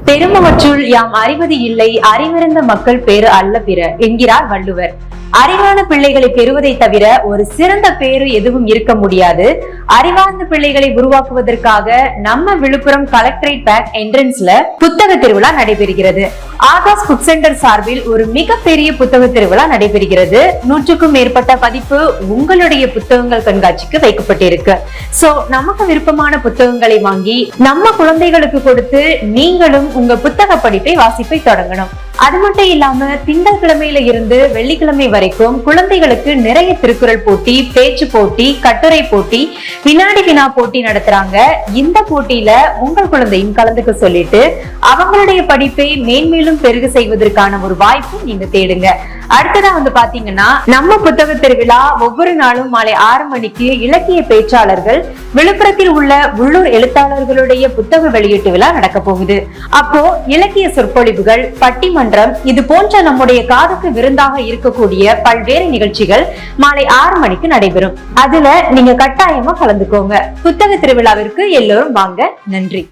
பெருமவற்றுள் யாம் அறிவது இல்லை, அறிவிறந்த மக்கள் பேறு அல்ல பிற என்கிறார் வள்ளுவர். அறிவான பிள்ளைகளை பெறுவதை தவிர ஒரு சிறந்த பேரு எதுவும் இருக்க முடியாது. அறிவார்ந்த பிள்ளைகளை உருவாக்குவதற்காக நம்ம விழுப்புரம் கலெக்டரேட் பேக் என்ட்ரன்ஸ்ல புத்தக திருவிழா நடைபெறுகிறது. ஆகாஷ் புக் சென்டர் சார்பில் ஒரு மிகப்பெரிய புத்தக திருவிழா நடைபெறுகிறது. 100க்கும் மேற்பட்ட பதிப்பு உங்களுடைய புத்தகங்கள் கண்காட்சிக்கு வைக்கப்பட்டிருக்கு. சோ நமக்கு விருப்பமான புத்தகங்களை வாங்கி நம்ம குழந்தைகளுக்கு கொடுத்து நீங்களும் உங்க புத்தக படிப்பை வாசிப்பை தொடங்கணும். அது மட்டும் இல்லாம திங்கட்கிழமையில இருந்து வெள்ளிக்கிழமை வரைக்கும் குழந்தைகளுக்கு நிறைய திருக்குறள் போட்டி, பேச்சு போட்டி, கட்டுரை போட்டி, வினாடி வினா போட்டி நடத்துறாங்க. இந்த போட்டியில உங்கள் குழந்தையும் கலந்துக்க சொல்லிட்டு அவங்களுடைய படிப்பை மேன்மேலும் பெருக செய்வதற்கான ஒரு வாய்ப்பு நீங்க தேடுங்க. அடுத்ததா பாத்தீங்கன்னா நம்ம புத்தக திருவிழா ஒவ்வொரு நாளும் மாலை 6 மணிக்கு இலக்கிய பேச்சாளர்கள் விழுப்புரத்தில் உள்ள உள்ளூர் எழுத்தாளர்களுடைய புத்தக வெளியீட்டு விழா நடக்க போகுது. அப்போ இலக்கிய சொற்பொழிவுகள், பட்டிமன்றம், இது போன்ற நம்முடைய காதுக்கு விருந்தாக இருக்கக்கூடிய பல்வேறு நிகழ்ச்சிகள் மாலை 6 மணிக்கு நடைபெறும். அதுல நீங்க கட்டாயமா கலந்துக்கோங்க. புத்தக திருவிழாவிற்கு எல்லோரும் வாங்க. நன்றி.